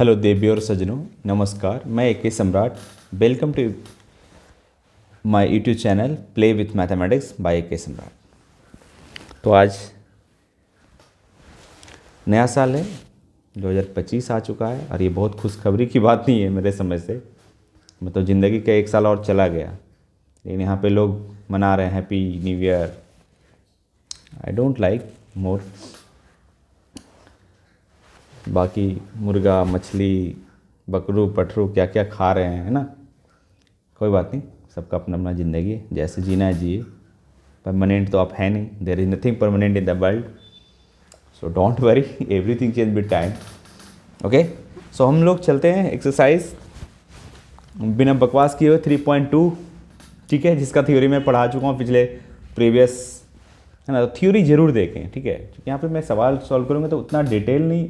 Hello देवी और सज्जनों, नमस्कार। मैं A K Samrat. Welcome to my YouTube channel play with mathematics by A K Samrat. तो आज नया साल है, 2025 आ चुका है और ये बहुत खुशखबरी की बात नहीं है मेरे समझ से। मतलब ज़िंदगी का एक साल और चला गया, लेकिन यहाँ पे लोग मना रहे हैं happy new year. I don't like more. बाकी मुर्गा मछली बकरू पटरू क्या क्या खा रहे हैं, है ना। कोई बात नहीं, सबका अपना अपना ज़िंदगी है, जैसे जीना है जिए। परमानेंट तो आप है नहीं, there is nothing permanent in the world, so don't worry, everything change with time. Okay, so हम लोग चलते हैं एक्सरसाइज बिना बकवास किए हुए 3.2, ठीक है, जिसका थ्योरी मैं पढ़ा चुका हूँ पिछले प्रीवियस, है ना। तो थ्योरी ज़रूर देखें, ठीक है, क्योंकि यहाँ पे मैं सवाल सॉल्व करूँगा तो उतना डिटेल नहीं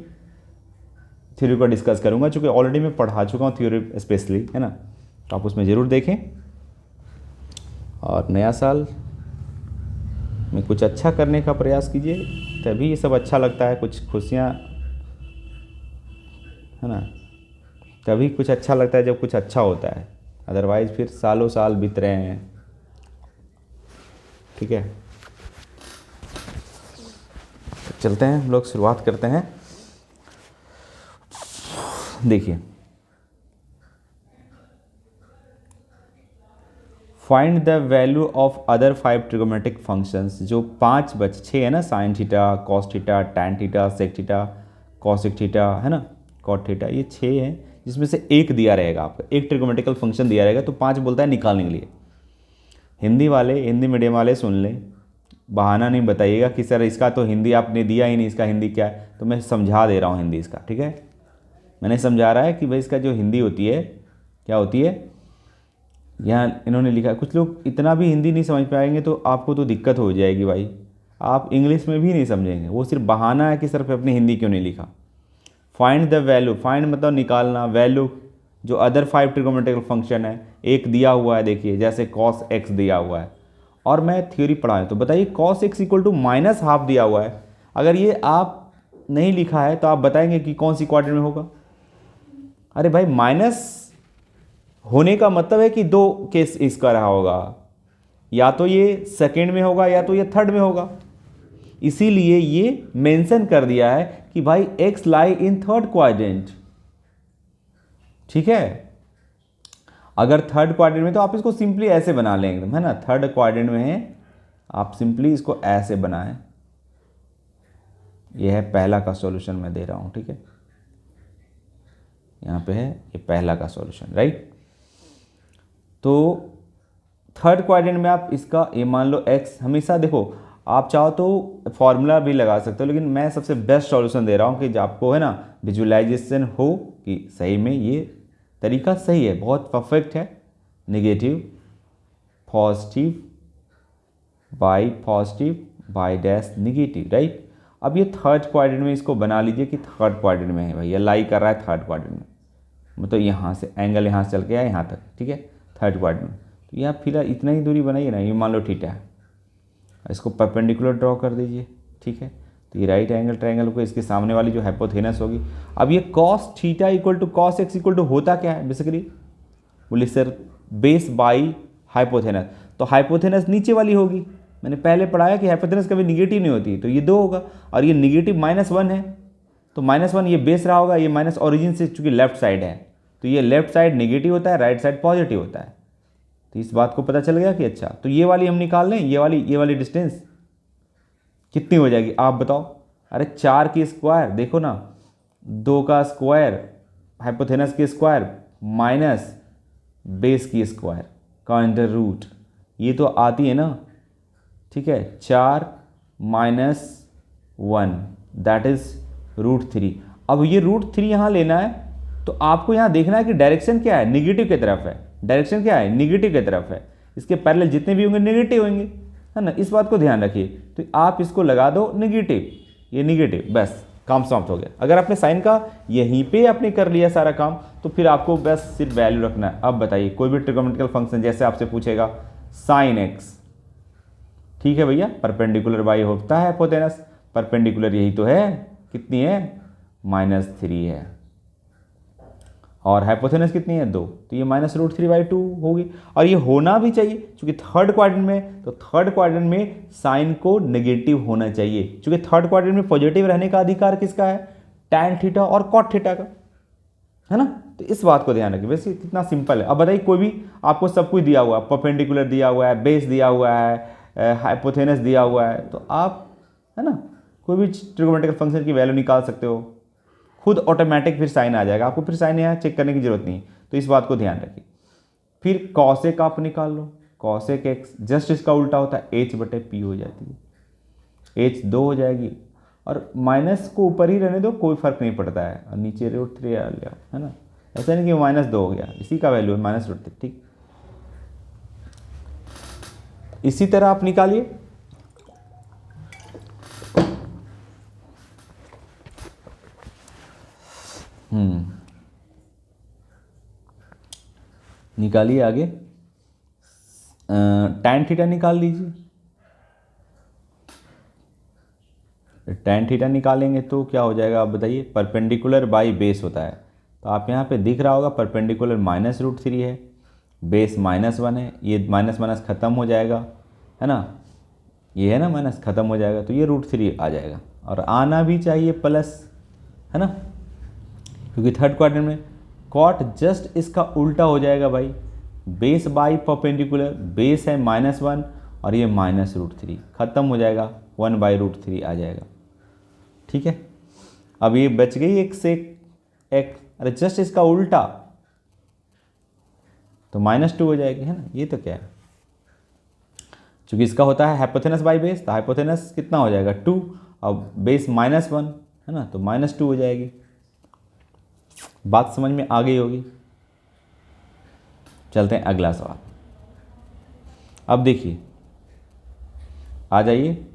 थ्योरी को डिस्कस करूँगा, चूँकि ऑलरेडी मैं पढ़ा चुका हूँ थ्योरी स्पेशली, है ना। तो आप उसमें ज़रूर देखें। और नया साल में कुछ अच्छा करने का प्रयास कीजिए, तभी ये सब अच्छा लगता है। कुछ खुशियाँ, है ना, तभी कुछ अच्छा लगता है जब कुछ अच्छा होता है। अदरवाइज़ फिर सालों साल बीत रहे हैं, ठीक है। चलते हैं, हम लोग शुरुआत करते हैं। देखिए, find the value of other 5 trigonometric functions. जो 5 बच 6 है ना, sine theta, cos theta, tan theta, sec theta, cosec theta, है ना, कॉट थीटा, ये 6 हैं, जिसमें से एक दिया रहेगा आपको, एक ट्रिगोमेट्रिकल फंक्शन दिया रहेगा। तो 5 बोलता है निकालने के लिए। हिंदी वाले, हिंदी मीडियम वाले सुन लें, बहाना नहीं बताइएगा कि सर इसका तो हिंदी आपने दिया ही नहीं, इसका हिंदी क्या है। तो मैं समझा दे रहा हूँ हिंदी इसका, ठीक है। मैंने समझा रहा है कि भाई इसका जो हिंदी होती है, क्या होती है। यहाँ इन्होंने लिखा है, कुछ लोग इतना भी हिंदी नहीं समझ पाएंगे तो आपको तो दिक्कत हो जाएगी भाई, आप इंग्लिश में भी नहीं समझेंगे। वो सिर्फ बहाना है कि सर पे अपनी हिंदी क्यों नहीं लिखा। फाइंड द वैल्यू, फाइंड मतलब निकालना, वैल्यू जो अदर 5 ट्रिगोमेट्रिकल फंक्शन है। एक दिया हुआ है, देखिए, जैसे कॉस एक्स दिया हुआ है, और मैं थ्योरी पढ़ाऊँ तो बताइए कॉस एक्स इक्वल टू -½ दिया हुआ है। अगर ये आप नहीं लिखा है तो आप बताएंगे कि कौन सी क्वाड्रेंट में होगा। अरे भाई, माइनस होने का मतलब है कि 2 केस इसका रहा होगा, या तो ये सेकेंड में होगा या तो ये थर्ड में होगा। इसीलिए ये मेंशन कर दिया है कि भाई x lie in third quadrant, ठीक है। अगर थर्ड क्वाड्रेंट में तो आप इसको सिंपली ऐसे बना लें एकदम, है ना। थर्ड क्वाड्रेंट में है, आप सिंपली इसको ऐसे बनाएं। ये है पहला का सॉल्यूशन मैं दे रहा हूं, ठीक है। यहां पे है ये पहला का सॉल्यूशन, राइट। तो थर्ड क्वाड्रेंट में आप इसका ये मान लो x, हमेशा देखो, आप चाहो तो फॉर्मूला भी लगा सकते हो, लेकिन मैं सबसे बेस्ट सॉल्यूशन दे रहा हूँ कि आपको, है ना, विजुअलाइजेशन हो कि सही में ये तरीका सही है, बहुत परफेक्ट है। Negative positive by dash negative, right. अब ये थर्ड क्वाड्रेंट में इसको बना लीजिए कि थर्ड क्वाड्रेंट में है, भैया लाई कर रहा है थर्ड क्वाड्रेंट में, मतलब यहाँ से एंगल यहाँ से चल के आया यहाँ तक, ठीक है, थर्ड क्वाड्रेंट में। तो यहाँ फिलहाल इतना ही दूरी बनाइए ना, ये मान लो थीटा है, इसको परपेंडिकुलर ड्रॉ कर दीजिए, ठीक है। तो ये राइट एंगल ट्रायंगल को इसके सामने वाली जो हाइपोथेनस होगी। अब ये cos theta equal to cos x equal to होता क्या है बेसिकली, बोले सर बेस बाई हाइपोथेनस। तो हाइपोथेनस नीचे वाली होगी, मैंने पहले पढ़ाया कि हाइपोथेनस कभी निगेटिव नहीं होती, तो ये 2 होगा, और ये निगेटिव -1 है, तो -1 ये बेस रहा होगा, ये माइनस ऑरिजिन से चूंकि लेफ्ट साइड है, तो ये लेफ्ट साइड नेगेटिव होता है, राइट साइड पॉजिटिव होता है। तो इस बात को पता चल गया कि अच्छा, तो ये वाली हम निकाल लें, ये वाली डिस्टेंस कितनी हो जाएगी आप बताओ। अरे 4 की स्क्वायर, देखो ना, 2 का स्क्वायर, हाइपोथेनस की स्क्वायर माइनस बेस की स्क्वायर का अंडर रूट, ये तो आती है ना, ठीक है। 4 - 1 दैट इज √3। अब ये √3 यहाँ लेना है, तो आपको यहाँ देखना है कि डायरेक्शन क्या है, निगेटिव की तरफ है। डायरेक्शन क्या है, निगेटिव की तरफ है। इसके पैरेलल जितने भी होंगे नेगेटिव होंगे, है ना, इस बात को ध्यान रखिए। तो आप इसको लगा दो नेगेटिव, ये नेगेटिव, बस काम समाप्त हो गया। अगर आपने साइन का यहीं पे आपने कर लिया सारा काम, तो फिर आपको बस सिर्फ वैल्यू रखना है। अब बताइए, कोई भी ट्रिगोनोमेट्रिकल फंक्शन जैसे आपसे पूछेगा साइन एक्स, ठीक है भैया, परपेंडिकुलर बाई होता है हाइपोथेनस, परपेंडिकुलर यही तो है, कितनी है, -3 है। और हाइपोथेनस कितनी है 2, तो ये -√3/2 होगी। और ये होना भी चाहिए क्योंकि थर्ड क्वाड्रेंट में, तो थर्ड क्वाड्रेंट में साइन को नेगेटिव होना चाहिए, क्योंकि थर्ड क्वाड्रेंट में पॉजिटिव रहने का अधिकार किसका है, tan थीटा और cot थीटा का, है ना। तो इस बात को ध्यान रखिए, वैसे कितना सिंपल है। अब बताइए कोई भी आपको सब कुछ दिया हुआ है, परपेंडिकुलर दिया हुआ है, बेस दिया हुआ है, हाइपोथेनस दिया हुआ है, तो आप, है ना, कोई भी ट्रिगोनोमेट्रिकल फंक्शन की वैल्यू निकाल सकते हो, खुद ऑटोमेटिक फिर साइन आ जाएगा, आपको फिर साइन यहाँ चेक करने की जरूरत नहीं है। तो इस बात को ध्यान रखिए। फिर कॉसेक आप निकाल लो, कॉसेक एक्स जस्ट इसका उल्टा होता है, h/p हो जाती है, h 2 हो जाएगी, और माइनस को ऊपर ही रहने दो, कोई फर्क नहीं पड़ता है, और नीचे √3 आ गया, है ना। ऐसा नहीं कि -2 हो गया, इसी का वैल्यू है -√3, ठीक। इसी तरह आप निकालिए, निकालिए आगे, tan थीटा निकाल लीजिए। tan थीटा निकालेंगे तो क्या हो जाएगा आप बताइए, परपेंडिकुलर बाई बेस होता है, तो आप यहाँ पे दिख रहा होगा परपेंडिकुलर -√3 है, बेस -1 है, ये माइनस माइनस ख़त्म हो जाएगा, है ना, ये है ना माइनस ख़त्म हो जाएगा, तो ये √3 आ जाएगा, और आना भी चाहिए प्लस, है ना, क्योंकि थर्ड क्वाड्रेंट में कॉट जस्ट इसका उल्टा हो जाएगा भाई, बेस बाई परपेंडिकुलर, बेस है -1 और ये -√3, ख़त्म हो जाएगा, 1/√3 आ जाएगा, ठीक है। अब ये बच गई एक से एक, अरे जस्ट इसका उल्टा, तो -2 हो जाएगी, है ना। ये तो क्या है, चूंकि इसका होता है हाइपोथेनस बाई बेस, तो हाइपोथेनस कितना हो जाएगा 2, अब बेस -1, है ना, तो -2 हो जाएगी। बात समझ में आ गई होगी। चलते हैं अगला सवाल। अब देखिए, आ जाइए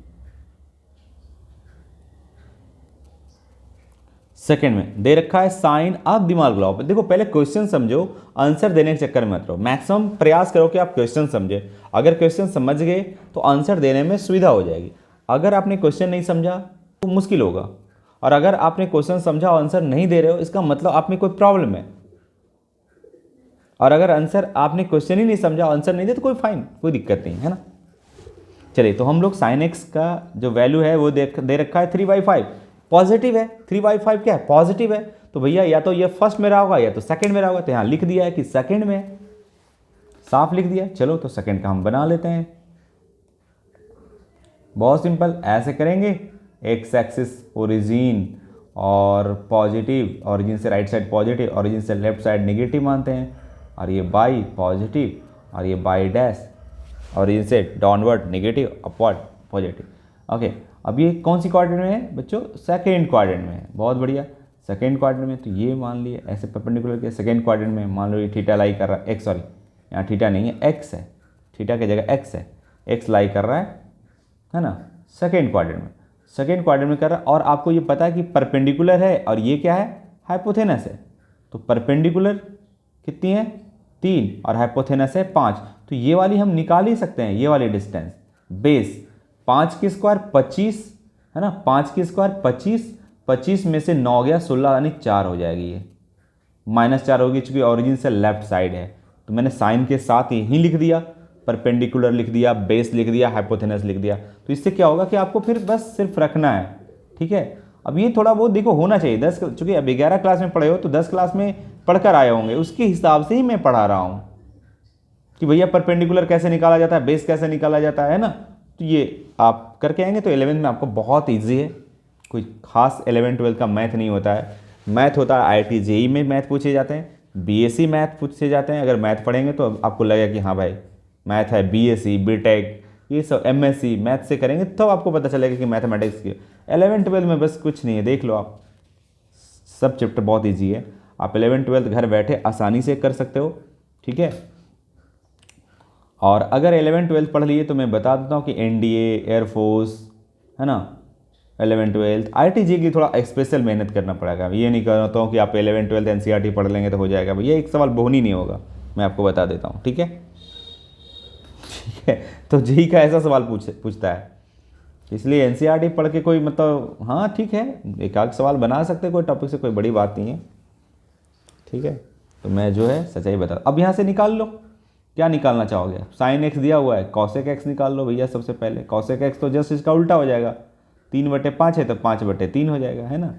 सेकंड में दे रखा है साइन, आप दिमाग लगाओ, देखो पहले क्वेश्चन समझो, आंसर देने के चक्कर में मत रहो, मैक्सिमम प्रयास करो कि आप क्वेश्चन समझे, अगर क्वेश्चन समझ गए तो आंसर देने में सुविधा हो जाएगी, अगर आपने क्वेश्चन नहीं समझा तो मुश्किल होगा, और अगर आपने क्वेश्चन समझा और आंसर नहीं दे रहे हो, इसका मतलब आप में कोई प्रॉब्लम है, और अगर आंसर आपने क्वेश्चन ही नहीं समझा, आंसर नहीं दे तो कोई फाइन, कोई दिक्कत नहीं है ना। चलिए, तो हम लोग साइन एक्स का जो वैल्यू है वो दे रखा है 3/5, पॉजिटिव है, 3/5 क्या है, पॉजिटिव है, तो भैया या तो ये फर्स्ट में रहा होगा या तो सेकंड में रहा होगा, तो यहाँ लिख दिया है कि सेकंड में है, साफ लिख दिया। चलो तो सेकंड का हम बना लेते हैं, बहुत सिंपल, ऐसे करेंगे, एक्स एक्सिस ओरिजिन और पॉजिटिव, ओरिजिन से राइट साइड पॉजिटिव, ओरिजिन से लेफ्ट साइड नेगेटिव मानते हैं, और ये बाई पॉजिटिव, और ये बाई डैश, ओरिजिन से downward negative, upward positive. Okay, अब ये कौन सी क्वाड्रेंट में है बच्चों, सेकेंड क्वाड्रेंट में है, बहुत बढ़िया, सेकेंड क्वाड्रेंट में, तो ये मान लिए ऐसे परपेंडिकुलर के सेकेंड क्वाड्रेंट में, मान लो ये थीटा लाई कर रहा है, एक्स, सॉरी यहाँ थीटा नहीं है, एक्स है, थीटा की जगह एक्स है, एक्स लाई कर रहा है ना, सेकेंड क्वाड्रेंट में, सेकेंड क्वाड्रेंट में कर रहा है, और आपको ये पता है कि परपेंडिकुलर है और ये क्या है, हाइपोथेनस है, तो परपेंडिकुलर कितनी है 3 और हाइपोथेनस है 5, तो ये वाली हम निकाल ही सकते हैं, ये वाली डिस्टेंस, बेस 5 की स्क्वायर 25, है ना, 5 की स्क्वायर 25, 25 में से 9 गया 16, यानी 4 हो जाएगी, ये -4 होगी, चूंकि ओरिजिन से लेफ्ट साइड है, तो मैंने साइन के साथ यही लिख दिया, परपेंडिकुलर लिख दिया, बेस लिख दिया, हाइपोथेनस लिख दिया, तो इससे क्या होगा कि आपको फिर बस सिर्फ रखना है, ठीक है। अब ये थोड़ा बहुत देखो होना चाहिए, 10, चूंकि अब 11 क्लास में पढ़े हो तो 10 क्लास में पढ़कर आए होंगे, उसके हिसाब से ही मैं पढ़ा रहा हूँ कि भैया परपेंडिकुलर कैसे निकाला जाता है, बेस कैसे निकाला जाता है ना, तो ये आप करके आएंगे तो 11th में आपको बहुत ईजी है, कोई खास 11-12 का मैथ नहीं होता है, मैथ होता है IIT JEE में मैथ पूछे जाते हैं, BSc मैथ पूछे जाते हैं, अगर मैथ पढ़ेंगे तो आपको लगेगा कि हाँ भाई मैथ है, BSc BTech ये सब MSc मैथ से करेंगे तो आपको पता चलेगा कि मैथमेटिक्स की 11-12 में बस कुछ नहीं है, देख लो आप, सब चैप्टर बहुत ईजी है, आप 11-12 घर बैठे आसानी से कर सकते हो, ठीक है। और अगर 11-12 पढ़ लिए तो मैं बता देता हूँ कि NDA एयरफोर्स, है ना, 11-12 IIT JEE की थोड़ा स्पेशल मेहनत करना पड़ेगा, ये नहीं कहता हूँ कि आप 11-12 NCERT पढ़ लेंगे तो हो जाएगा, भैया एक सवाल बोहनी नहीं होगा, मैं आपको बता देता हूँ, ठीक है, ठीक है। तो JEE का ऐसा सवाल पूछता है, इसलिए NCERT पढ़ के कोई मतलब, हाँ ठीक है, एक आध सवाल बना सकते, कोई टॉपिक से कोई बड़ी बात नहीं है, ठीक है। तो मैं जो है सच्चाई बता। अब यहाँ से निकाल लो, क्या निकालना चाहोगे? साइन एक्स दिया हुआ है, कॉसेक एक्स निकाल लो भैया। सबसे पहले कॉसेक एक्स तो जस्ट इसका उल्टा हो जाएगा, 3/5 है तो 5/3 हो जाएगा, है ना।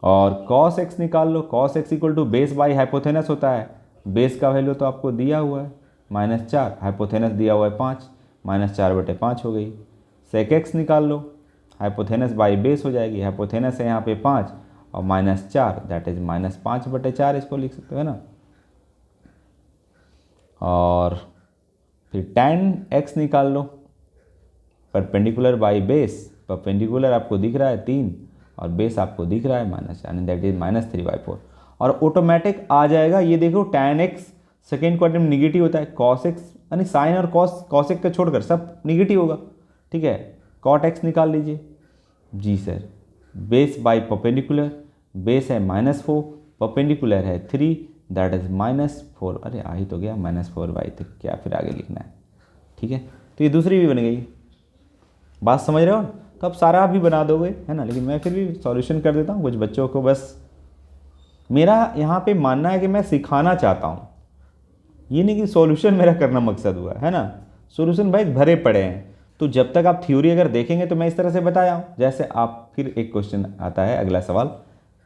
और कॉस एक्स निकाल लो, cos x equal to base by hypotenuse होता है। बेस का वैल्यू तो आपको दिया हुआ है -4, हाइपोथेनस दिया हुआ है 5, -4/5 हो गई। सेक एक्स निकाल लो, हाइपोथेनस बाई बेस हो जाएगी, हाइपोथेनस है यहाँ पे 5 और -4 दैट इज -5/4 इसको लिख सकते हो, है ना। और फिर tan x निकाल लो, परपेंडिकुलर बाई बेस, परपेंडिकुलर आपको दिख रहा है 3 और बेस आपको दिख रहा है -4 यानी दैट इज -3/4। और ऑटोमेटिक आ जाएगा, ये देखो tan x सेकेंड क्वाड्रेंट में निगेटिव होता है, cos x यानी साइन और cos x का छोड़कर सब निगेटिव होगा, ठीक है। cot x निकाल लीजिए जी sir, base by perpendicular, base है -4, परपेंडिकुलर है 3 दैट इज -4, अरे आ ही तो गया -4/3, क्या फिर आगे लिखना है, ठीक है। तो ये दूसरी भी बन गई, बात समझ रहे हो। तो अब सारा आप भी बना दोगे, है ना, लेकिन मैं फिर भी सॉल्यूशन कर देता हूँ कुछ बच्चों को। बस मेरा यहाँ पे मानना है कि मैं सिखाना चाहता हूँ, ये नहीं कि सॉल्यूशन मेरा करना मकसद हुआ है ना। सॉल्यूशन भाई भरे पड़े हैं, तो जब तक आप थ्योरी अगर देखेंगे तो मैं इस तरह से बताया हूँ। जैसे आप फिर एक क्वेश्चन आता है, अगला सवाल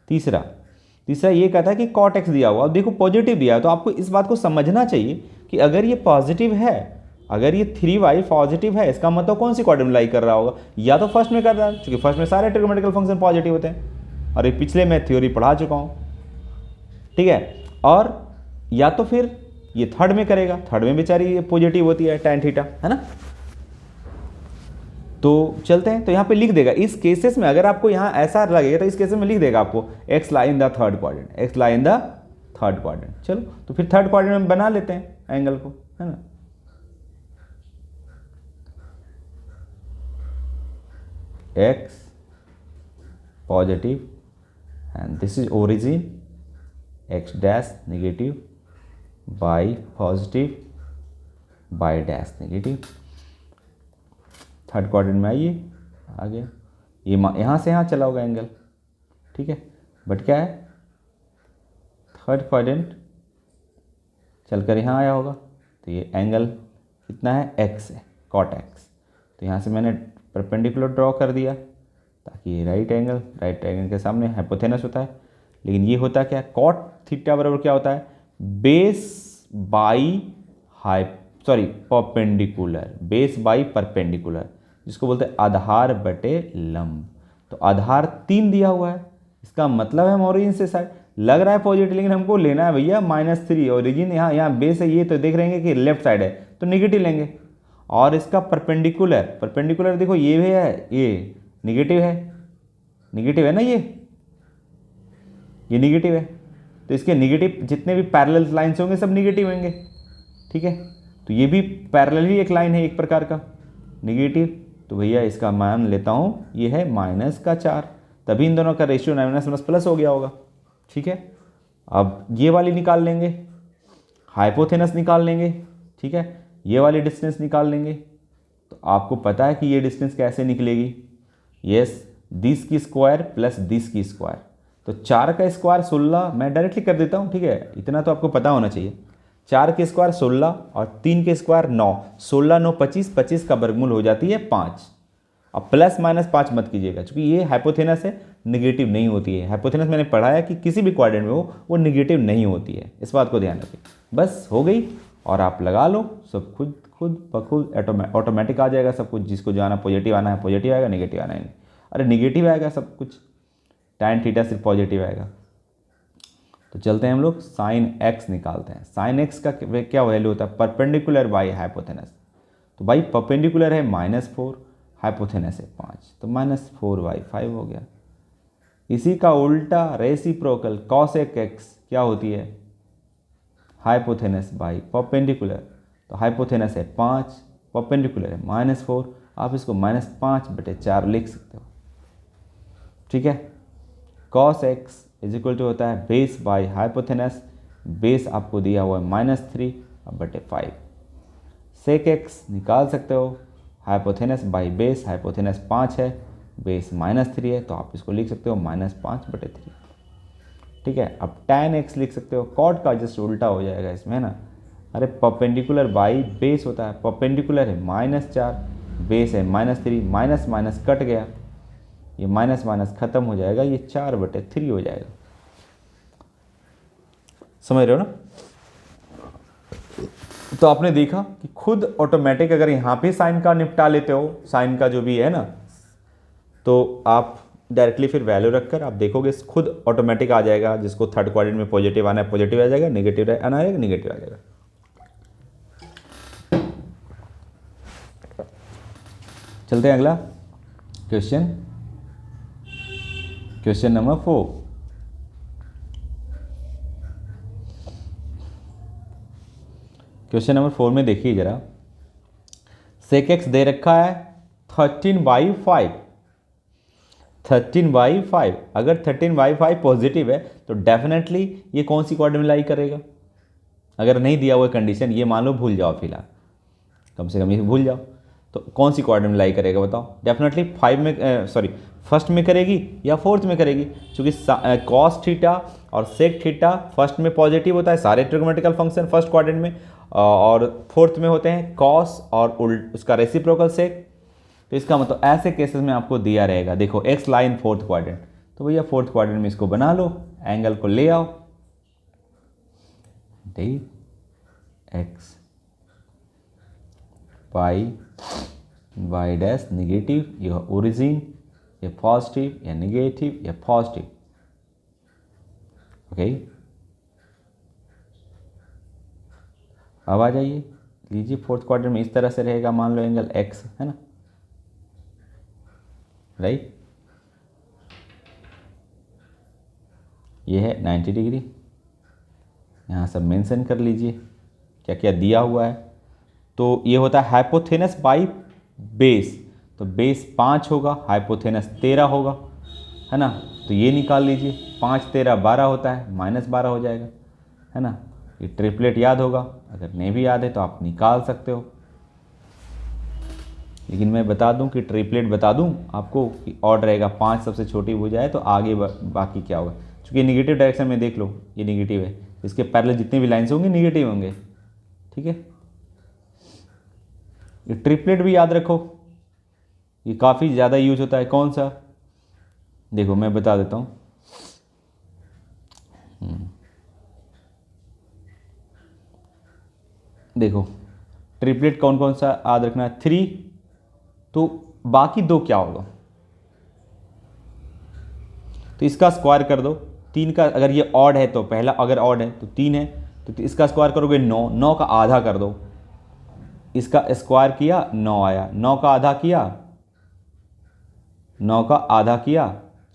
तीसरा ये कहता है कि कॉट एक्स दिया हुआ, अब देखो पॉजिटिव दिया है, तो आपको इस बात को समझना चाहिए कि अगर ये पॉजिटिव है, अगर ये 3y पॉजिटिव है, इसका मतलब कौन सी क्वाड्रेंट में लाई कर रहा होगा? या तो फर्स्ट में कर रहा है, क्योंकि फर्स्ट में सारे ट्रिग्नोमेट्रिकल फंक्शन पॉजिटिव होते हैं, और ये पिछले मैं थ्योरी पढ़ा चुका हूँ, ठीक है। और या तो फिर ये थर्ड में करेगा, थर्ड में बेचारी ये पॉजिटिव होती है tan थीटा, है ना। तो चलते हैं, तो यहाँ पे लिख देगा इस केसेस में, अगर आपको यहाँ ऐसा लगेगा तो इस केसेस में लिख देगा आपको x lie in the third quadrant, x lie in the third quadrant. चलो तो फिर थर्ड क्वाड्रेंट में बना लेते हैं एंगल को, है ना। x positive and this is origin, x dash negative by positive by dash negative. Third quadrant में आइए, आ गया ये, यहाँ से यहाँ चला होगा एंगल, ठीक है। बट क्या है, थर्ड क्वाड्रेंट चलकर यहाँ आया होगा, तो ये एंगल कितना है, x है, कॉट x। तो यहाँ से मैंने परपेंडिकुलर ड्रॉ कर दिया ताकि ये राइट एंगल के सामने हाइपोथेनस होता है। लेकिन ये होता क्या है, कॉट थीटा बराबर क्या होता है, base by perpendicular, base by perpendicular, जिसको बोलते हैं आधार बटे लंब। तो आधार 3 दिया हुआ है, इसका मतलब है हम ओरिजिन से साइड, लग रहा है पॉजिटिव, लेकिन हमको लेना है भैया -3, ओरिजिन यहाँ बेस है, ये तो देख रहे हैं कि लेफ्ट साइड है तो निगेटिव लेंगे। और इसका परपेंडिकुलर देखो ये भी है, ये निगेटिव है ना, ये निगेटिव है, तो इसके निगेटिव जितने भी पैरेलल लाइन्स होंगे सब निगेटिव होंगे, ठीक है। तो ये भी पैरेलल ही एक लाइन है एक प्रकार का निगेटिव, तो भैया इसका मान लेता हूँ ये है -4, तभी इन दोनों का रेशियो -+ हो गया होगा, ठीक है। अब ये वाली निकाल लेंगे, हाइपोथेनस निकाल लेंगे, ठीक है, ये वाली डिस्टेंस निकाल लेंगे। तो आपको पता है कि ये डिस्टेंस कैसे निकलेगी, यस, दिस की स्क्वायर प्लस दिस की स्क्वायर, तो 4 का स्क्वायर 16, मैं डायरेक्टली कर देता हूँ, ठीक है, इतना तो आपको पता होना चाहिए। 4 के स्क्वायर 16 और 3 के स्क्वायर 9, 16 9 25, 25 का वर्गमूल हो जाती है 5। अब +-5 मत कीजिएगा, क्योंकि ये हाइपोथेनस है, निगेटिव नहीं होती है। हाइपोथेनस मैंने पढ़ाया कि किसी भी क्वाड्रेंट में हो वो निगेटिव नहीं होती है, इस बात को ध्यान रखिए। बस हो गई, और आप लगा लो, सब खुद ऑटोमेटिक आ जाएगा सब कुछ। जिसको जो आना पॉजिटिव आना है पॉजिटिव आएगा, नेगेटिव आना है अरे निगेटिव आएगा सब कुछ, tan थीटा सिर्फ पॉजिटिव आएगा। तो चलते हैं हम लोग साइन x निकालते हैं। साइन x का क्या वैल्यू होता है, परपेंडिकुलर बाई हाइपोथेनस। तो भाई परपेंडिकुलर है -4, हाइपोथेनस है 5, तो -4/5 हो गया। इसी का उल्टा रेसिप्रोकल कॉसेक x क्या होती है, हाइपोथेनस बाई परपेंडिकुलर। तो हाइपोथेनस है 5, परपेंडिकुलर है -4, आप इसको -5/4 लिख सकते हो, ठीक है। cos x is equal to होता है बेस बाई हाइपोथेनस, बेस आपको दिया हुआ है -3/5। सेक x निकाल सकते हो, हाइपोथेनस बाई बेस, हाइपोथेनस 5 है, बेस -3 है, तो आप इसको लिख सकते हो -5/3। ठीक है। अब tan x लिख सकते हो, कॉट का जस्ट उल्टा हो जाएगा इसमें, है ना। अरे परपेंडिकुलर बाई बेस होता है, परपेंडिकुलर है -4, बेस है -3, माइनस माइनस कट गया, ये माइनस माइनस खत्म हो जाएगा, ये 4/3 हो जाएगा। समझ रहे हो ना। तो आपने देखा कि खुद ऑटोमेटिक अगर यहाँ पे साइन का निपटा लेते हो, साइन का जो भी है ना, तो आप डायरेक्टली फिर वैल्यू रखकर आप देखोगे खुद ऑटोमेटिक आ जाएगा। जिसको थर्ड क्वाड्रेंट में पॉजिटिव आना है पॉजिटिव आ जाएगा, नेगेटिव आना है नेगेटिव आ जाएगा। चलते हैं अगला question, question number 4। Question number 4 में देखिए जरा, सेक एक्स दे रखा है 13/5, 13/5। अगर 13/5 पॉजिटिव है तो डेफिनेटली ये कौन सी क्वाड्रेंट में लाई करेगा। अगर नहीं दिया हुआ कंडीशन, ये मान लो भूल जाओ फिलहाल, कम से कम ये भूल जाओ, तो कौन सी क्वाड्रेंट में लाई करेगा बताओ। डेफिनेटली 5 में फर्स्ट में करेगी या फोर्थ में करेगी, क्योंकि कॉस थीटा और सेक थीटा फर्स्ट में पॉजिटिव होता है सारे ट्रिग्नोमेट्रिकल फंक्शन फर्स्ट क्वाड्रेंट में, और फोर्थ में होते हैं कॉस और उसका रेसिप्रोकल सेक। तो इसका मतलब ऐसे केसेस में आपको दिया रहेगा, देखो एक्स लाइन फोर्थ क्वाड्रेंट, तो भैया फोर्थ क्वाड्रेंट में इसको बना लो, एंगल को ले आओ, ठीक, एक्स पाई वाई डैश निगेटिव, यह ओरिजिन, ये पॉजिटिव या निगेटिव या पॉजिटिव, ओके। अब आ जाइए, लीजिए फोर्थ क्वाड्रेंट में इस तरह से रहेगा, मान लो एंगल एक्स है ना, राइट, ये है 90 डिग्री। यहाँ सब मेंशन कर लीजिए क्या क्या दिया हुआ है। तो ये होता है हाइपोथेनस बाई बेस, तो बेस 5 होगा, हाइपोथेनस 13 होगा, है ना। तो ये निकाल लीजिए, 5 13 12 होता है, -12 हो जाएगा, है ना। ये ट्रिपलेट याद होगा, अगर नहीं भी याद है तो आप निकाल सकते हो, लेकिन मैं बता दूं कि ट्रिपलेट बता दूं आपको कि ऑड रहेगा, 5 सबसे छोटी हो जाए तो आगे बाकी क्या होगा। क्योंकि निगेटिव डायरेक्शन में देख लो, ये निगेटिव है, इसके पैरेलल जितने भी लाइन्स होंगे निगेटिव होंगे, ठीक है। ये ट्रिपलेट भी याद रखो, ये काफ़ी ज़्यादा यूज होता है। कौन सा, देखो मैं बता देता हूँ, देखो ट्रिपलेट कौन कौन सा याद रखना है, 3, तो बाकी 2 क्या होगा, तो इसका स्क्वायर कर दो, 3 का, अगर ये ऑड है तो पहला, अगर ऑड है तो 3 है तो इसका स्क्वायर करोगे 9, 9 का आधा कर दो, इसका स्क्वायर किया 9 आया, 9 का आधा किया, 9 का आधा किया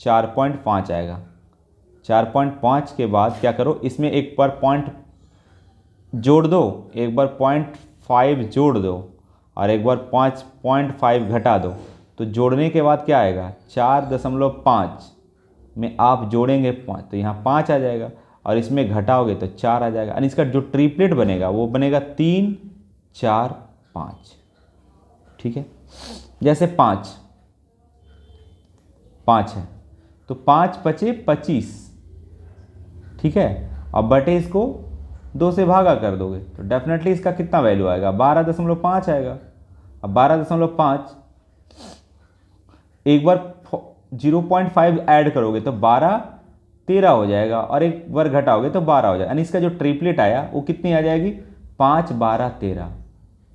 4.5 आएगा। 4.5 के बाद क्या करो, इसमें एक बार पॉइंट जोड़ दो, एक बार 0.5 जोड़ दो, और एक बार 5.5 घटा दो, तो जोड़ने के बाद क्या आएगा, 4.5 में आप जोड़ेंगे 5, तो यहाँ 5 आ जाएगा, और इसमें घटाओगे तो 4 आ जाएगा, यानी इसका जो ट्रिपलेट बनेगा वो बनेगा 3 4 5, ठीक है। जैसे 5 है तो 5 5 25, ठीक है। अब बटे इसको 2 से भागा कर दोगे तो डेफिनेटली इसका कितना वैल्यू आएगा, 12.5 आएगा। अब 12.5 एक बार 0.5 ऐड करोगे तो 12 13 हो जाएगा, और एक बार घटाओगे तो 12 हो जाएगा, यानी इसका जो ट्रिपलेट आया वो कितनी आ जाएगी, 5 12 13,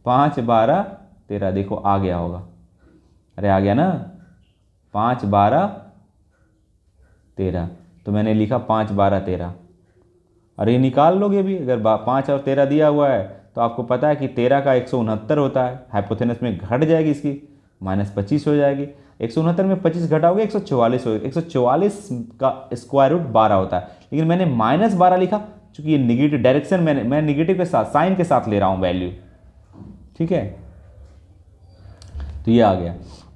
5 12 13, देखो आ गया होगा, अरे आ गया ना, 5 12 13, तो मैंने लिखा 5 12 13, और ये निकाल लोगे भी, अगर 5 और 13 दिया हुआ है तो आपको पता है कि 13 का 169 होता है, हाइपोथेनस में घट जाएगी इसकी, -25 हो जाएगी, 169 में 25 घटाओगे 144 हो, 144 का स्क्वायर रूट 12 होता है, लेकिन मैंने -12 लिखा क्योंकि ये निगेटिव डायरेक्शन, मैं निगेटिव के साथ साइन के साथ ले रहा हूँ वैल्यू, ठीक है। तो ये आ गया।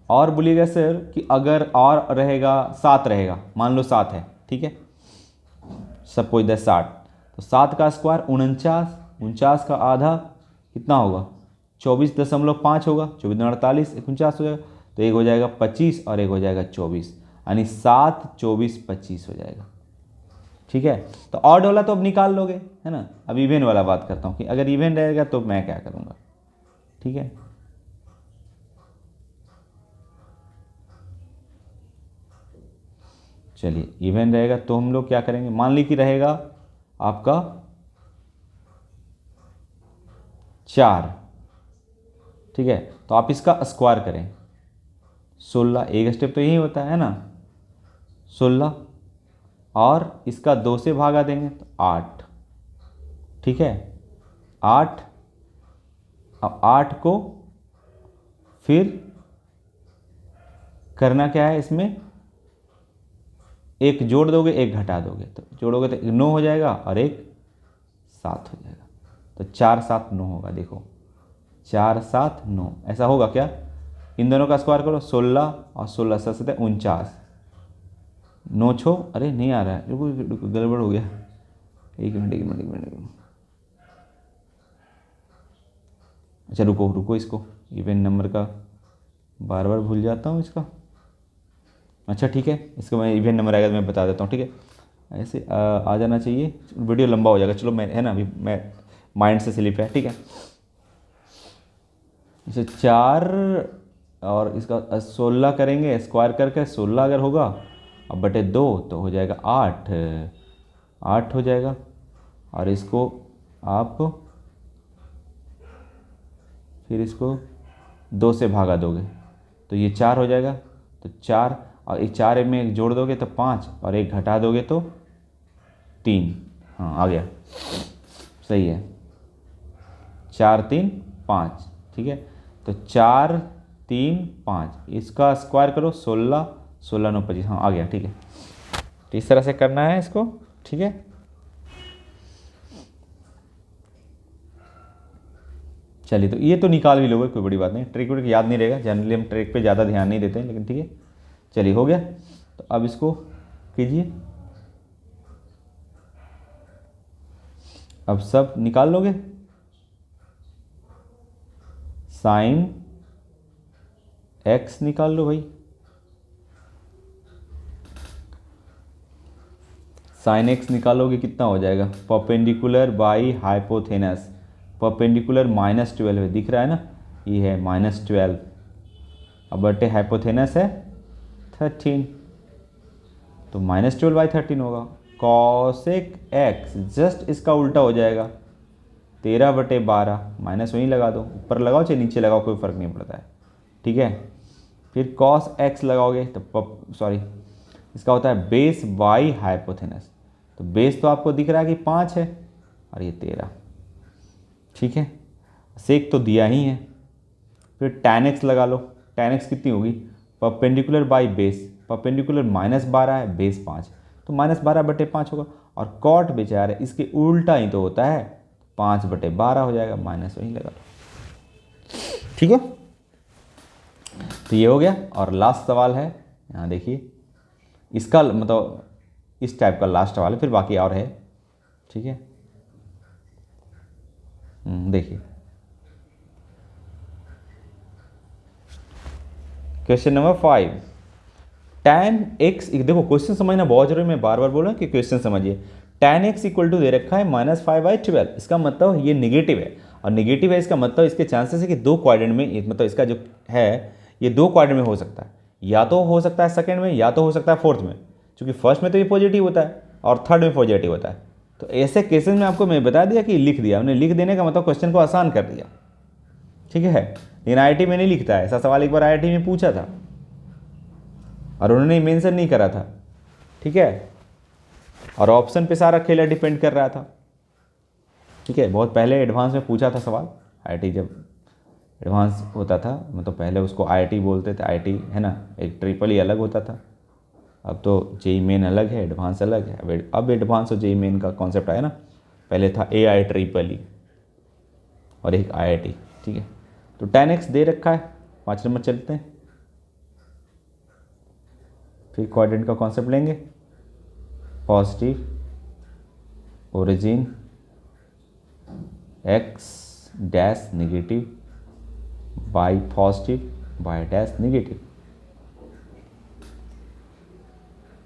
और बोलिएगा सर कि अगर और रहेगा 7 रहेगा, मान लो 7 है, ठीक है, सपोज दैट 60, तो 7 का स्क्वायर 49, 49 का आधा कितना होगा, 24.5 होगा, 24 48 49 हो जाएगा, तो एक हो जाएगा 25 और एक हो जाएगा 24, यानी 7 24 25 हो जाएगा, ठीक है। तो ऑड वाला तो अब निकाल लोगे, है ना। अब इवन वाला बात करता हूँ कि अगर इवन रहेगा तो मैं क्या करूँगा, ठीक है। चलिए इवन रहेगा तो हम लोग क्या करेंगे, मान ली कि रहेगा आपका 4, ठीक है। तो आप इसका स्क्वायर करें 16, एक स्टेप तो यही होता है ना, 16 और इसका 2 से भागा देंगे तो 8, ठीक है। 8, अब 8 को फिर करना क्या है, इसमें एक जोड़ दोगे एक घटा दोगे, तो जोड़ोगे तो 9 हो जाएगा और एक 7 हो जाएगा, तो 4 7 9 होगा। देखो 4 7 9 ऐसा होगा क्या, इन दोनों का स्क्वायर करो 16 और 16 7 49, 9 छो, अरे नहीं आ रहा है, रुको रुको गड़बड़ हो गया, एक मिनट। अच्छा रुको इसको, इवन नंबर का बार बार भूल जाता हूँ इसका। अच्छा ठीक है, इसको मैं इवन नंबर आएगा तो मैं बता देता हूँ, ठीक है। ऐसे आ जाना चाहिए, वीडियो लंबा हो जाएगा। चलो मैं, है ना, अभी मैं माइंड से स्लिप है, ठीक है। इसे 4 और इसका 16 करेंगे स्क्वायर करके, 16 अगर होगा अब बटे 2 तो हो जाएगा 8 हो जाएगा। और इसको आप फिर इसको 2 से भागा दोगे तो ये 4 हो जाएगा, तो 4 और एक 4 में एक जोड़ दोगे तो 5 और एक घटा दोगे तो 3। हाँ आ गया, सही है, 4 3 5, ठीक है। तो 4 3 5 इसका स्क्वायर करो 16 16 9 25, हाँ आ गया, ठीक है। तो इस तरह से करना है इसको, ठीक है। चलिए तो ये तो निकाल भी लोगे, कोई बड़ी बात नहीं, ट्रिक व्रिक याद नहीं रहेगा, जनरली हम ट्रिक पे ज़्यादा ध्यान नहीं देते हैं, लेकिन ठीक है। चलिए हो गया, तो अब इसको कीजिए, अब सब निकाल लोगे। साइन x निकाल लो भाई, साइन x निकालोगे कितना हो जाएगा, परपेंडिकुलर बाई हाइपोथेनस, परपेंडिकुलर -12 है, दिख रहा है ना, ये है -12, अब बटे हाइपोथेनस है 13, तो -12/13 होगा। कॉसेक x जस्ट इसका उल्टा हो जाएगा, 13/12, माइनस वहीं लगा दो, ऊपर लगाओ चाहे नीचे लगाओ कोई फ़र्क नहीं पड़ता है, ठीक है। फिर कॉस x लगाओगे तो सॉरी इसका होता है बेस बाई हाइपोथेनस, तो बेस तो आपको दिख रहा है कि 5 है और ये 13, ठीक है। सेक तो दिया ही है, फिर tan x लगा लो, tan x कितनी होगी, परपेंडिकुलर बाई बेस, परपेंडिकुलर -12 है बेस 5, तो -12/5 होगा। और कॉट बेचारे इसके उल्टा ही तो होता है, 5/12 हो जाएगा, माइनस वहीं लगा लो, ठीक है। तो ये हो गया। और लास्ट सवाल है, यहाँ देखिए, इसका मतलब इस टाइप का लास्ट सवाल है, फिर बाकी और है, ठीक है। देखिए क्वेश्चन नंबर 5, tan x, देखो क्वेश्चन समझना बहुत जरूरी, मैं बार बार बोल रहा हूँ कि क्वेश्चन समझिए। tan x इक्वल टू दे रखा है -5/12, इसका मतलब ये निगेटिव है, और निगेटिव है इसका मतलब इसके चांसेस है कि 2 क्वाड्रेंट में, मतलब इसका जो है ये 2 क्वाड्रेंट में हो सकता है, या तो हो सकता है सेकंड में या तो हो सकता है फोर्थ में, क्योंकि फर्स्ट में तो ये पॉजिटिव होता है और थर्ड में पॉजिटिव होता है। तो ऐसे केसेस में आपको मैं बता दिया कि लिख दिया, हमने लिख देने का मतलब क्वेश्चन को आसान कर दिया, ठीक है। लेकिन IIT में नहीं लिखता है, ऐसा सवाल एक बार IIT में पूछा था और उन्होंने मेंशन नहीं करा था, ठीक है। और ऑप्शन पे सारा खेला डिपेंड कर रहा था, ठीक है। बहुत पहले एडवांस में पूछा था सवाल, IIT जब एडवांस होता था, मतलब पहले उसको IIT बोलते थे, IIT है ना, एक ट्रिपल ही अलग होता था, अब तो JEE मेन अलग है, एडवांस अलग है। अब एडवांस और JEE मेन का कॉन्सेप्ट आया ना, पहले था AI और एक IIT, ठीक है। तो tan x दे रखा है, 5 नंबर चलते हैं, फिर क्वाड्रेंट का कॉन्सेप्ट लेंगे, positive origin x dash negative by positive by dash negative,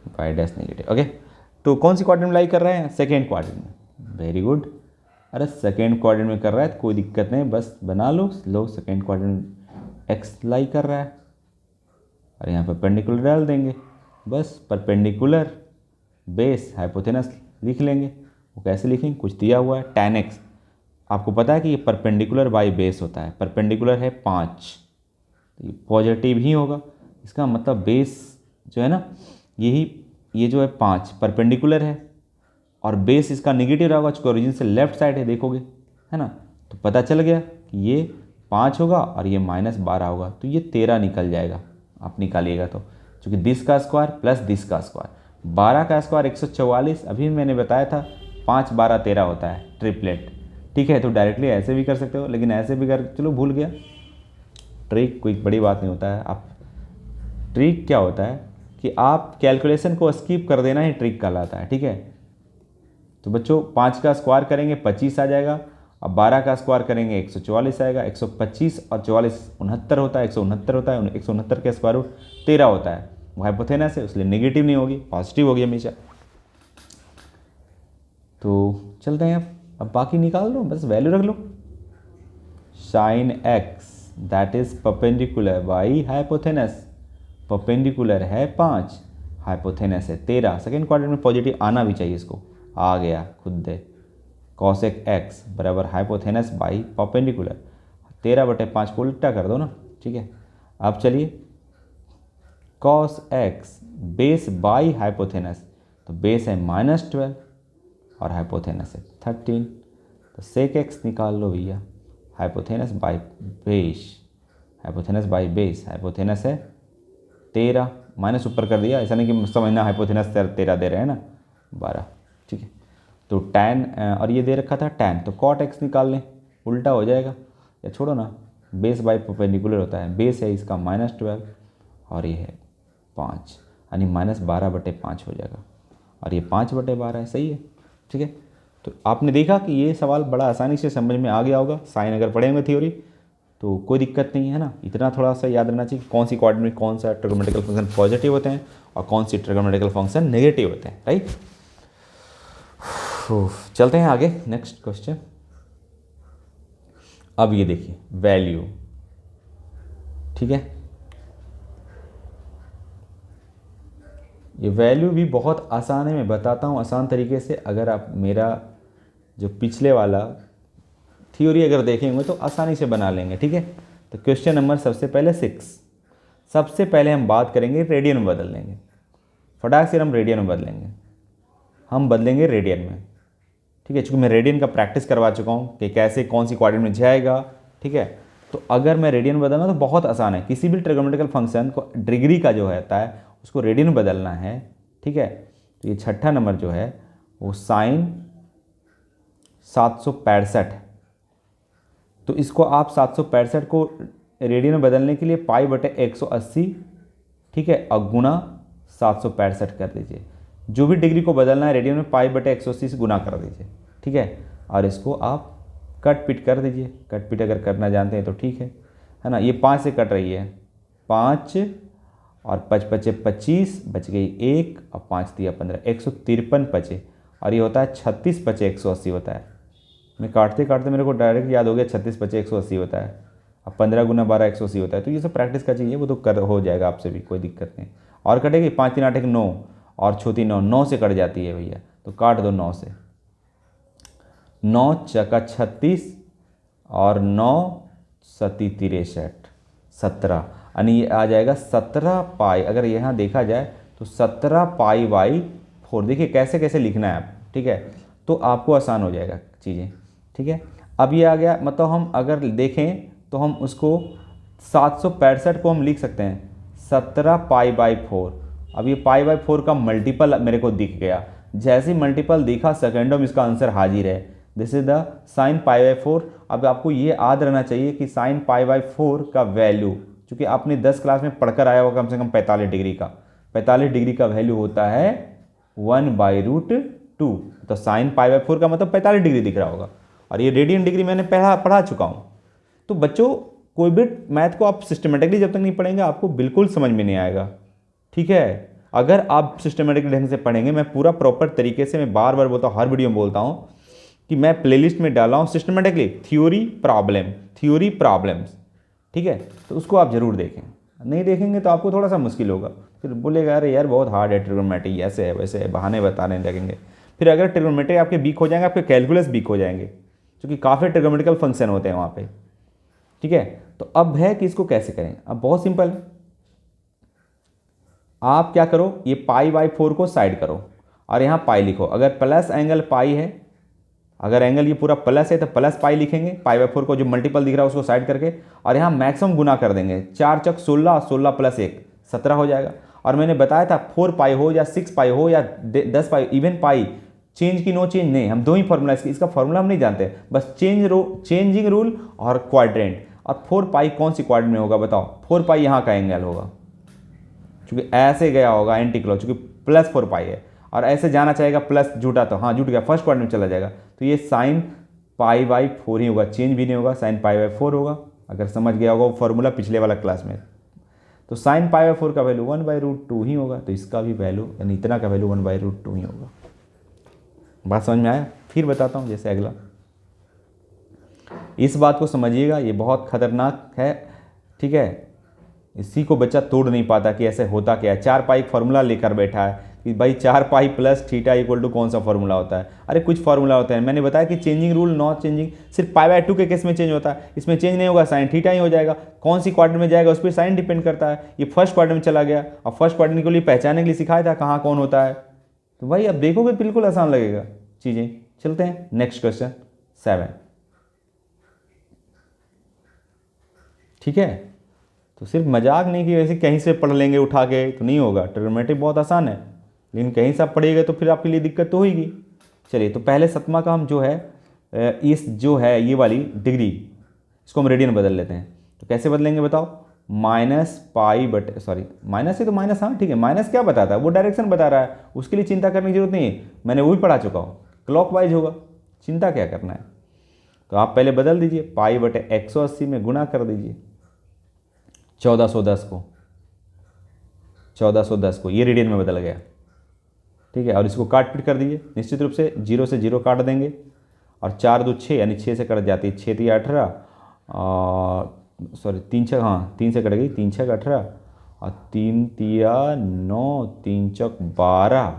by dash negative, okay. तो कौन सी क्वाड्रेंट में लाई कर रहे हैं? सेकेंड क्वाड्रेंट में। Very good. अरे सेकेंड क्वाड्रेंट में कर रहा है तो कोई दिक्कत नहीं, बस बना लो सेकेंड क्वाड्रेंट में एक्स लाई कर रहा है और यहाँ पर परपेंडिकुलर डाल देंगे, बस परपेंडिकुलर बेस हाइपोथेनस लिख लेंगे। वो कैसे लिखेंगे? कुछ दिया हुआ है tan x, आपको पता है कि ये परपेंडिकुलर बाई बेस होता है, परपेंडिकुलर है 5, ये पॉजिटिव ही होगा, इसका मतलब बेस जो है ना ये जो है 5 परपेंडिकुलर है और बेस इसका निगेटिव रहेगा, चूँकि ओरिजिन से लेफ्ट साइड है, देखोगे है ना, तो पता चल गया कि ये 5 होगा और ये -12 होगा, तो ये 13 निकल जाएगा आप निकालिएगा तो, चूँकि दिस का स्क्वायर प्लस दिस का स्क्वायर, 12 का स्क्वायर 144, अभी मैंने बताया था 5 12 13 होता है ट्रिपलेट, ठीक है। तो डायरेक्टली ऐसे भी कर सकते हो, लेकिन ऐसे भी कर, चलो भूल गया, ट्रिक कोई बड़ी बात नहीं होता है। आप ट्रिक क्या होता है कि आप कैलकुलेशन को स्किप कर देना ही ट्रिक कहलाता है, ठीक है। तो बच्चों 5 का स्क्वायर करेंगे 25 आ जाएगा, अब 12 का स्क्वायर करेंगे 144 आएगा, 125 और 44 69 होता है, 169 होता है, 169 का स्क्वायर रूट 13 होता है, वो हाइपोथेनस है इसलिए नेगेटिव नहीं होगी, पॉजिटिव होगी हमेशा। तो चलते हैं अब बाकी निकाल लो, बस वैल्यू रख लो। Sine x that is perpendicular by hypotenuse, perpendicular है 5, हाइपोथेनस है 13, सेकेंड क्वाड्रेंट में पॉजिटिव आना भी चाहिए, इसको आ गया खुद दे। कॉसेक एक्स बराबर हाइपोथेनस बाई परपेंडिकुलर, 13/5 को उल्टा कर दो ना, ठीक है। अब चलिए कॉस एक्स बेस बाई हाइपोथेनस, तो बेस है -12 और हाइपोथेनस है 13, तो सेक एक्स निकाल लो भैया, हाइपोथेनस बाई बेस, हाइपोथेनस बाई बेस, हाइपोथेनस है 13, माइनस ऊपर कर दिया, ऐसा नहीं कि समझना हाइपोथेनस 13 दे रहे हैं ना, 12, ठीक है। तो tan और ये दे रखा था tan, तो cot x निकाल लें, उल्टा हो जाएगा, या छोड़ो ना, बेस बाई परपेंडिकुलर होता है, बेस है इसका -12 और ये है 5, यानी -12/5 हो जाएगा, और ये 5/12 है, सही है, ठीक है। तो आपने देखा कि ये सवाल बड़ा आसानी से समझ में आ गया होगा, साइन अगर पढ़े होंगे थ्योरी तो कोई दिक्कत नहीं है ना, इतना थोड़ा सा याद रहना चाहिए कौन सी क्वाड्रेंट में कौन सा ट्रिगोनोमेट्रिकल फंक्शन पॉजिटिव होते हैं और कौन सी ट्रिगोनोमेट्रिकल फंक्शन नेगेटिव होते हैं, राइट। चलते हैं आगे, नेक्स्ट क्वेश्चन। अब ये देखिए वैल्यू, ठीक है, ये वैल्यू भी बहुत आसान है, मैं बताता हूँ आसान तरीके से। अगर आप मेरा जो पिछले वाला थ्योरी अगर देखेंगे तो आसानी से बना लेंगे, ठीक है। तो क्वेश्चन नंबर सबसे पहले 6, सबसे पहले हम बात करेंगे रेडियन में बदल लेंगे, फटाक से हम रेडियन में बदलेंगे, हम बदलेंगे रेडियन में, ठीक है। चूँकि मैं रेडियन का प्रैक्टिस करवा चुका हूँ कि कैसे कौन सी क्वाड्रेंट में जाएगा, ठीक है। तो अगर मैं रेडियन में बदलना तो बहुत आसान है, किसी भी ट्रिगोनोमेट्रिकल फंक्शन को डिग्री का जो होता है उसको रेडियन में बदलना है, ठीक है। तो ये छठा नंबर जो है वो साइन 765, तो इसको आप 765 को रेडियन में बदलने के लिए π/180, ठीक है, और गुना 765 कर दीजिए, जो भी डिग्री को बदलना है रेडियन में π/180 से गुना कर दीजिए, ठीक है। और इसको आप कट पिट कर दीजिए, कट पिट अगर करना जानते हैं तो ठीक है ना। ये 5 से कट रही है, 5 और 5 × 25 बच गई 1 और 5 × 15, 153 बचे, और ये होता है 36 × 180 होता है। मैं काटते काटते मेरे को डायरेक्ट याद हो गया 36 × 180 होता है, अब 15 × 12 180 होता है। तो ये सब प्रैक्टिस का चाहिए, वो तो कर हो जाएगा आपसे भी, कोई दिक्कत नहीं। और कटेगी 5 × 3 = 8 = 9 और 6 × 9 9 से कट जाती है भैया, तो काट दो 9 से, 9 × 36 और 9 × 7 = 63, 17, यानी ये आ जाएगा 17 पाई। अगर यहाँ देखा जाए तो 17 π/4, देखिए कैसे कैसे लिखना है आप, ठीक है, तो आपको आसान हो जाएगा चीज़ें, ठीक है। अब ये आ गया, मतलब हम अगर देखें तो हम उसको 765 को हम लिख सकते हैं 17 π/4। अब ये π/4 का मल्टीपल मेरे को दिख गया, जैसे ही मल्टीपल दिखा सेकेंडों में इसका आंसर हाजिर है, दिस इज द साइन π/4। अब आपको ये याद रहना चाहिए कि साइन π/4 का वैल्यू, चूँकि आपने 10 क्लास में पढ़कर आया होगा कम से कम 45 डिग्री का, 45 डिग्री का वैल्यू होता है 1/√2, तो साइन π/4 का मतलब 45 डिग्री दिख रहा होगा, और ये रेडियन डिग्री मैंने पढ़ा चुका हूँ। तो बच्चों कोई भी मैथ को आप सिस्टमेटिकली जब तक नहीं पढ़ेंगे आपको बिल्कुल समझ में नहीं आएगा, ठीक है। अगर आप सिस्टमेटिक ढंग से पढ़ेंगे, मैं पूरा प्रॉपर तरीके से, मैं बार बार बोलता हूँ, हर वीडियो में बोलता हूँ कि मैं प्लेलिस्ट में डाला हूँ सिस्टमेटिकली थ्योरी प्रॉब्लम्स, ठीक है, तो उसको आप ज़रूर देखें। नहीं देखेंगे तो आपको थोड़ा सा मुश्किल होगा, फिर बोलेगा अरे यार बहुत हार्ड है ट्रिग्नोमेट्री, ऐसे है वैसे है, बहाने बताने लगेंगे। फिर अगर ट्रिग्नोमेट्री आपके वीक हो जाएंगे, आपके कैलकुलस वीक हो जाएंगे, क्योंकि काफ़ी ट्रिग्नोमेट्रिकल फंक्शन होते हैं वहाँ पे, ठीक है। तो अब है कि इसको कैसे करें। अब बहुत सिंपल है, आप क्या करो, ये π/4 को साइड करो और यहाँ पाई लिखो। अगर प्लस एंगल पाई है, अगर एंगल ये पूरा प्लस है तो प्लस पाई लिखेंगे, π/4 को जो मल्टीपल दिख रहा है उसको साइड करके, और यहाँ मैक्सिमम गुना कर देंगे। 4 चक 16, 16 + 1 17 हो जाएगा। और मैंने बताया था 4 पाई हो या 6 पाई हो या 10 पाई, इवन पाई, चेंज की नो चेंज नहीं, हम दो ही फॉर्मूला, इसका फॉर्मूला हम नहीं जानते, बस चेंजिंग रूल और क्वाड्रेंट। और 4 पाई कौन सी क्वाड्रेंट में होगा बताओ, 4 पाई यहाँ का एंगल होगा, चूंकि ऐसे गया होगा एंटी क्लॉक, चूंकि +4 पाई है, और ऐसे जाना चाहेगा प्लस, जुटा तो हाँ जुट गया, फर्स्ट क्वाड्रेंट में चला जाएगा, तो ये sin π/4 ही होगा, चेंज भी नहीं होगा, sin π/4 होगा। अगर समझ गया होगा वो फॉर्मूला पिछले वाला क्लास में, तो sin π/4 का वैल्यू 1/√2 ही होगा, तो इसका भी वैल्यू यानी इतना का वैल्यू 1/√2 ही होगा। बात समझ में आया? फिर बताता हूँ, जैसे अगला, इस बात को समझिएगा, ये बहुत खतरनाक है, ठीक है। इसी को बच्चा तोड़ नहीं पाता कि ऐसे होता क्या है। 4 पाई फार्मूला लेकर बैठा है कि भाई 4 पाई + θ = कौन सा फार्मूला होता है। अरे कुछ फार्मूला होते हैं, मैंने बताया कि चेंजिंग रूल नॉट चेंजिंग, सिर्फ π/2 के केस में चेंज होता है, इसमें चेंज नहीं होगा, sin θ ही हो जाएगा। कौन सी क्वाड्रेंट में जाएगा उस पर साइन डिपेंड करता है। ये फर्स्ट क्वाड्रेंट में चला गया, और फर्स्ट क्वाड्रेंट के लिए पहचानने के लिए सिखाया था कहाँ कौन होता है, तो भाई अब देखोगे बिल्कुल आसान लगेगा चीज़ें। चलते हैं नेक्स्ट क्वेश्चन 7, ठीक है। तो सिर्फ मजाक नहीं कि वैसे कहीं से पढ़ लेंगे उठा के तो नहीं होगा, ट्रिग्नोमेट्री बहुत आसान है, लेकिन कहीं से आप पढ़िएगा तो फिर आपके लिए दिक्कत तो होगी। चलिए, तो पहले 7वां का हम जो है, इस जो है ये वाली डिग्री, इसको हम रेडियन बदल लेते हैं। तो कैसे बदलेंगे बताओ, माइनस है तो माइनस, हाँ ठीक है, माइनस क्या बताता है, वो डायरेक्शन बता रहा है, उसके लिए चिंता करने की जरूरत नहीं है, मैंने वो भी पढ़ा चुका हूँ, क्लॉकवाइज होगा, चिंता क्या करना है। तो आप पहले बदल दीजिए, π/180 में गुना कर दीजिए 1410 को, ये रेडियन में बदल गया, ठीक है। और इसको काट पीट कर दीजिए, निश्चित रूप से 0 से 0 काट देंगे, और 4 2 6 यानी 6 से कट जाती है, 6 3 18, और सॉरी 3 6, हाँ 3 से कट गई, 3 6 18, और 3 3 9, 3 चौक 12,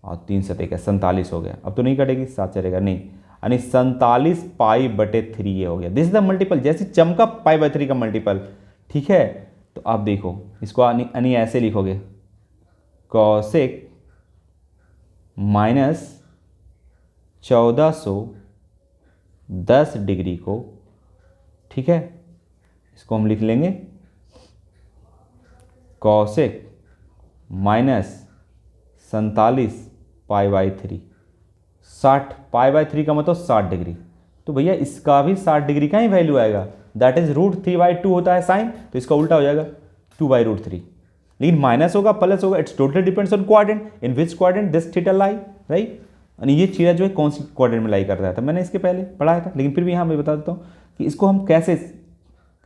और 3 7 47 हो गया। अब तो नहीं कटेगी, 7 चलेगा नहीं, यानी 47 π/3 ये हो गया। दिस इज द मल्टीपल, जैसे चमका π/3 का मल्टीपल, ठीक है। तो आप देखो इसको यानी ऐसे लिखोगे, कॉसेक -1410 डिग्री को, ठीक है, इसको हम लिख लेंगे कॉसेक -47 π/3, 60 π/3 का मतलब 60 डिग्री, तो भैया इसका भी 60 डिग्री का ही वैल्यू आएगा, दैट इज √3/2 होता है साइन, तो इसका उल्टा हो जाएगा 2/√3, लेकिन माइनस होगा प्लस होगा, it's totally depends on quadrant, in which quadrant this theta lie, right. यानी ये चीज़ जो है कौन सी क्वाड्रेंट में लाई कर रहा था, मैंने इसके पहले पढ़ाया था, लेकिन फिर भी यहाँ मैं बता देता हूँ कि इसको हम कैसे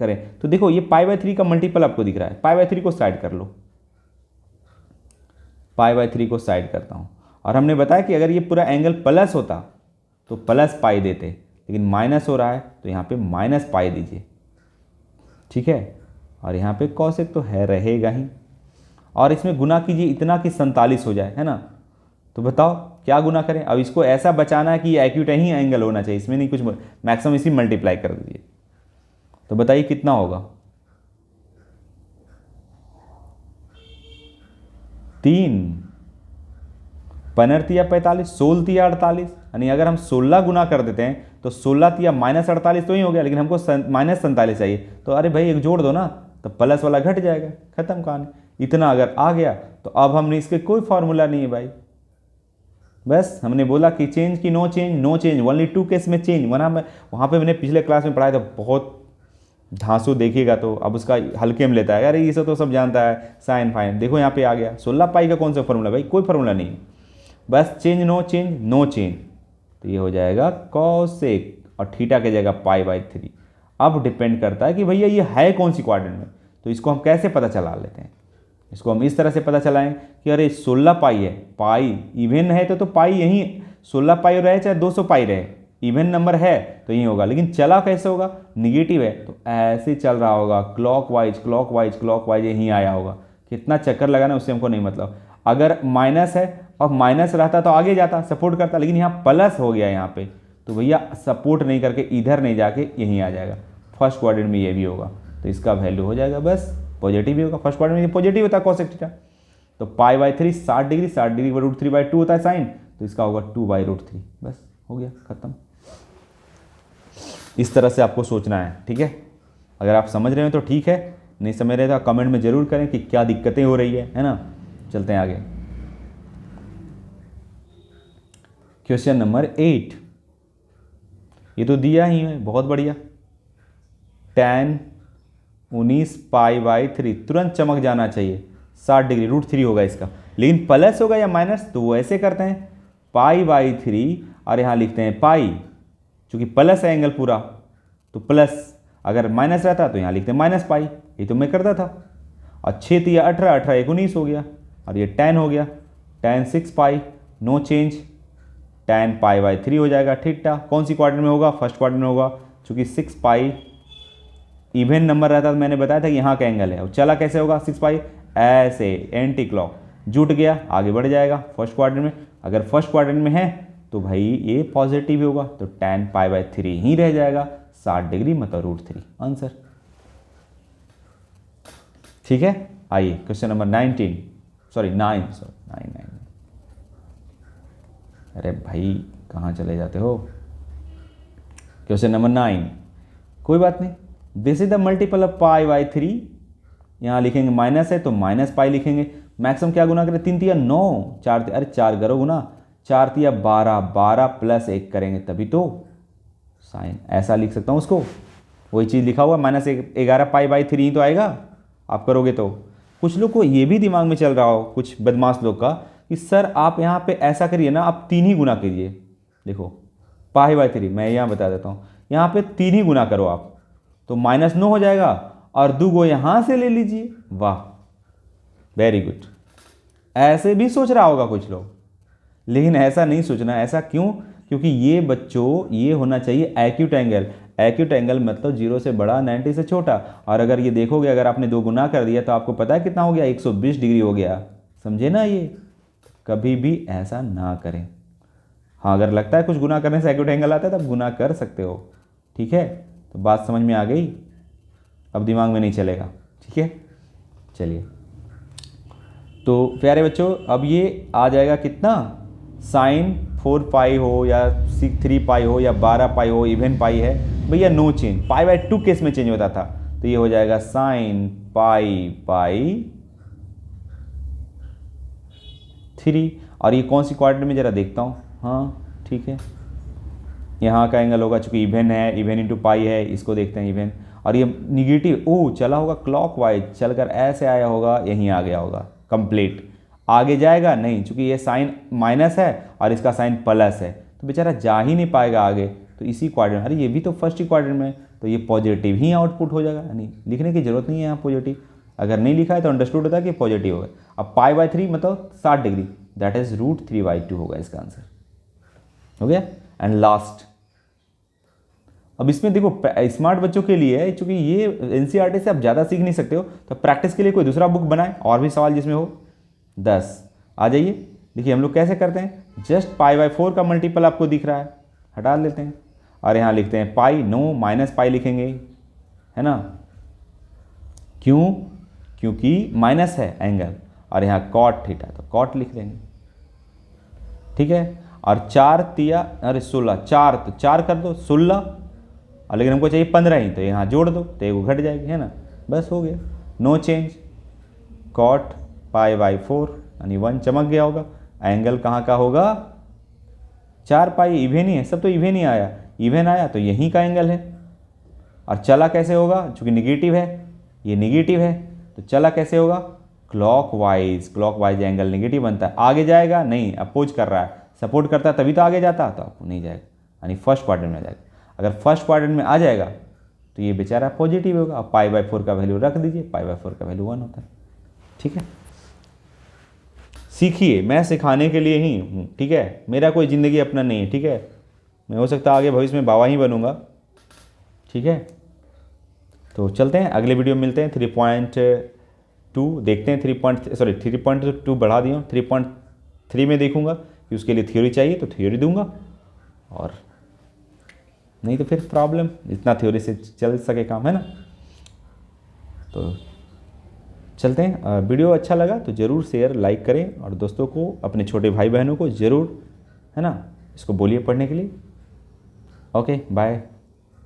करें। तो देखो ये π/3 का मल्टीपल आपको दिख रहा है, π/3 को साइड कर लो, π/3 को साइड करता हूँ, और हमने बताया कि अगर ये पूरा एंगल प्लस होता तो प्लस पाई देते, लेकिन माइनस हो रहा है तो यहाँ पे -π दीजिए, ठीक है। और यहाँ पे कॉसेक तो है रहेगा ही, और इसमें गुना कीजिए इतना कि 47 हो जाए, है ना। तो बताओ क्या गुना करें, अब इसको ऐसा बचाना है कि ये एक्यूट ही एंगल होना चाहिए, इसमें नहीं कुछ, मैक्सिमम इसी मल्टीप्लाई कर दीजिए। तो बताइए कितना होगा, 3 15 या 45, 16 या 48, यानी अगर हम 16 गुना कर देते हैं तो 16 या -48 तो ही हो गया, लेकिन हमको -47 चाहिए, तो अरे भाई एक जोड़ दो ना, तो प्लस वाला घट जाएगा, खत्म कहानी। इतना अगर आ गया तो अब हमने इसके कोई फार्मूला नहीं है भाई, बस हमने बोला कि चेंज की नो चेंज, ओनली 2 केस में चेंज, वहाँ पे मैंने पिछले क्लास में पढ़ाया था, बहुत धांसू देखिएगा तो अब उसका हल्के में लेता है, अरे ये तो सब जानता है साइन फाइन। देखो यहाँ पे आ गया 16 पाई का कौन सा फॉर्मूला, भाई कोई फार्मूला नहीं, बस चेंज नो चेंज, तो ये हो जाएगा कॉसेक, और थीटा की जगह π/3। अब डिपेंड करता है कि भैया ये है कौन सी क्वाड्रेंट में, तो इसको हम कैसे पता चला लेते हैं। इसको हम इस तरह से पता चलाएं कि अरे 16 पाई है, पाई इवन है तो पाई यहीं 16 पाई रहे चाहे 200 पाई रहे, इवन नंबर है तो यही होगा। लेकिन चला कैसे होगा, निगेटिव है तो ऐसे चल रहा होगा, क्लॉकवाइज क्लॉकवाइज क्लॉकवाइज यहीं आया होगा। कितना चक्कर लगाना उससे हमको नहीं मतलब। अगर माइनस है और माइनस रहता तो आगे जाता, सपोर्ट करता, लेकिन यहाँ प्लस हो गया यहाँ पे, तो भैया सपोर्ट नहीं करके इधर नहीं जाके यहीं आ जाएगा। फर्स्ट क्वाड्रेंट में ये भी होगा तो इसका वैल्यू हो जाएगा बस पॉजिटिव ही होगा। फर्स्ट क्वाड्रेंट में पॉजिटिव होता है कोसेक थीटा, तो पाई/3 60 डिग्री, 60 डिग्री पर √3/2 होता है साइन, तो इसका होगा 2/√3। बस हो गया खत्म। इस तरह से आपको सोचना है, ठीक है। अगर आप समझ रहे हो तो ठीक है, नहीं समझ रहे तो कमेंट में जरूर करें कि क्या दिक्कतें हो रही है ना। चलते हैं आगे। क्वेश्चन नंबर 8, ये तो दिया ही है, बहुत बढ़िया। tan 19 पाई/3 तुरंत चमक जाना चाहिए, 60 डिग्री, √3 होगा इसका। लेकिन प्लस होगा या माइनस, तो वो ऐसे करते हैं पाई/3 और यहाँ लिखते हैं पाई, चूंकि प्लस है एंगल पूरा तो प्लस, अगर माइनस रहता तो यहाँ लिखते हैं माइनस पाई, ये तो मैं करता था। और 6 × 18, 18 × 19 हो गया, और ये tan हो गया, tan 6 पाई, नो चेंज, tan पाई/3 हो जाएगा थीटा। कौन सी क्वाड्रेंट में होगा, फर्स्ट क्वाड्रेंट में होगा, चूंकि 6 पाई इवन नंबर रहता तो मैंने बताया था कि यहाँ का एंगल है। और चला कैसे होगा, 6 पाई ऐसे एंटी क्लॉक जुट गया, आगे बढ़ जाएगा फर्स्ट क्वाड्रेंट में। अगर फर्स्ट क्वाड्रेंट में है तो भाई ये पॉजिटिव होगा, तो tan पाई/3 ही रह जाएगा, 60 डिग्री मतलब √3 आंसर। ठीक है, आइए क्वेश्चन नंबर 9। अरे भाई कहाँ चले जाते हो। क्वेश्चन नंबर 9, कोई बात नहीं, this is the multiple of पाई/3। यहाँ लिखेंगे माइनस है तो माइनस पाई लिखेंगे। मैक्सिमम क्या गुना करें, 3 × 9, 4 अरे 4 करो गुना, 4 × 12, 12 + 1 करेंगे तभी तो साइन, ऐसा लिख सकता हूँ उसको। वही चीज़ लिखा हुआ -11 पाई/3 ही तो आएगा आप करोगे तो। कुछ लोग को ये भी दिमाग में चल रहा हो, कुछ बदमाश लोग का, कि सर आप यहाँ पे ऐसा करिए ना, आप 3 ही गुना कीजिए। देखो पाई/3 मैं यहाँ बता देता हूँ, यहाँ पे 3 ही गुना करो आप, तो -9 हो जाएगा, और 2 गो यहाँ से ले लीजिए। वाह वेरी गुड। ऐसे भी सोच रहा होगा कुछ लोग, लेकिन ऐसा नहीं सोचना। ऐसा क्यों, क्योंकि ये बच्चों ये होना चाहिए एक्यूट एंगल। एक्यूट एंगल मतलब 0 से बड़ा 90 से छोटा। और अगर ये देखोगे, अगर आपने 2 गुना कर दिया तो आपको पता है कितना हो गया, 120 डिग्री हो गया। समझे ना, ये कभी भी ऐसा ना करें। हाँ अगर लगता है कुछ गुना करने से एक्यूट एंगल आता है तब गुना कर सकते हो, ठीक है। तो बात समझ में आ गई, अब दिमाग में नहीं चलेगा, ठीक है। चलिए तो प्यारे बच्चों, अब ये आ जाएगा कितना, साइन 4 पाई हो या 3 पाई हो या 12 पाई हो, इवन पाई है भैया, नो चेंज। पाई/2 केस में चेंज होता था, तो ये हो जाएगा साइन पाई/3। और ये कौन सी क्वाड्रेंट में जरा देखता हूँ, हाँ ठीक है, यहाँ का एंगल होगा, चूंकि इवन है, इवन इंटू पाई है, इसको देखते हैं इवन। और ये निगेटिव, ओ चला होगा क्लॉकवाइज, चलकर ऐसे आया होगा, यहीं आ गया होगा कंप्लीट। आगे जाएगा नहीं, चूंकि ये साइन माइनस है और इसका साइन प्लस है, तो बेचारा जा ही नहीं पाएगा आगे। तो इसी क्वाड्रेंट, अरे ये भी तो फर्स्ट ही क्वाड्रेंट में, तो ये पॉजिटिव ही आउटपुट हो जाएगा। नहीं लिखने की जरूरत नहीं है यहाँ पॉजिटिव, अगर नहीं लिखा है तो अंडरस्टूड होता है कि पॉजिटिव होगा। अब पाई/3 मतलब 60 डिग्री, दैट इज √3/2 होगा इसका आंसर, हो गया। एंड लास्ट, अब इसमें देखो स्मार्ट बच्चों के लिए है, चूंकि ये एनसीईआरटी से आप ज़्यादा सीख नहीं सकते हो, तो प्रैक्टिस के लिए कोई दूसरा बुक बनाए और भी सवाल जिसमें हो 10। आ जाइए, देखिए हम लोग कैसे करते हैं, जस्ट पाई/4 का मल्टीपल आपको दिख रहा है, हटा लेते हैं और यहाँ लिखते हैं पाई, नो माइनस पाई लिखेंगे, है ना। क्यों, क्योंकि माइनस है एंगल, और यहाँ कॉट थीटा, तो कॉट लिख देंगे, ठीक है। और 4 × 16, 4 तो 4 कर दो 16, और लेकिन हमको चाहिए 15 ही, तो यहाँ जोड़ दो तो एगो घट जाएगी, है ना, बस हो गया, नो चेंज। कॉट पाई/4 यानी 1 चमक गया होगा। एंगल कहाँ का होगा, 4 पाई, इवन ही है, सब तो इवन ही आया, इवन आया तो यहीं का एंगल है। और चला कैसे होगा, चूंकि निगेटिव है, ये निगेटिव है, तो चला कैसे होगा, क्लॉकवाइज, क्लॉकवाइज एंगल निगेटिव बनता है। आगे जाएगा नहीं, अपोज कर रहा है, सपोर्ट करता है तभी तो आगे जाता, तो आपको नहीं जाएगा, यानी फर्स्ट क्वाड्रेंट में आ जाएगा। अगर फर्स्ट क्वाड्रेंट में आ जाएगा तो ये बेचारा पॉजिटिव होगा। अब पाई/4 का वैल्यू रख दीजिए, पाई/4 का वैल्यू 1 होता है, ठीक है। सीखिए, मैं सिखाने के लिए ही हूँ, ठीक है। मेरा कोई ज़िंदगी अपना नहीं है, ठीक है। मैं हो सकता आगे भविष्य में बाबा ही बनूंगा, ठीक है। तो चलते हैं, अगले वीडियो में मिलते हैं। 3.2 देखते हैं, 3.2 बढ़ा दिया, 3.3 में देखूंगा कि उसके लिए थ्योरी चाहिए तो थ्योरी दूंगा, और नहीं तो फिर प्रॉब्लम, इतना थ्योरी से चल सके काम, है ना। तो चलते हैं। वीडियो अच्छा लगा तो ज़रूर शेयर लाइक करें, और दोस्तों को, अपने छोटे भाई बहनों को ज़रूर, है ना, इसको बोलिए पढ़ने के लिए। Okay, bye.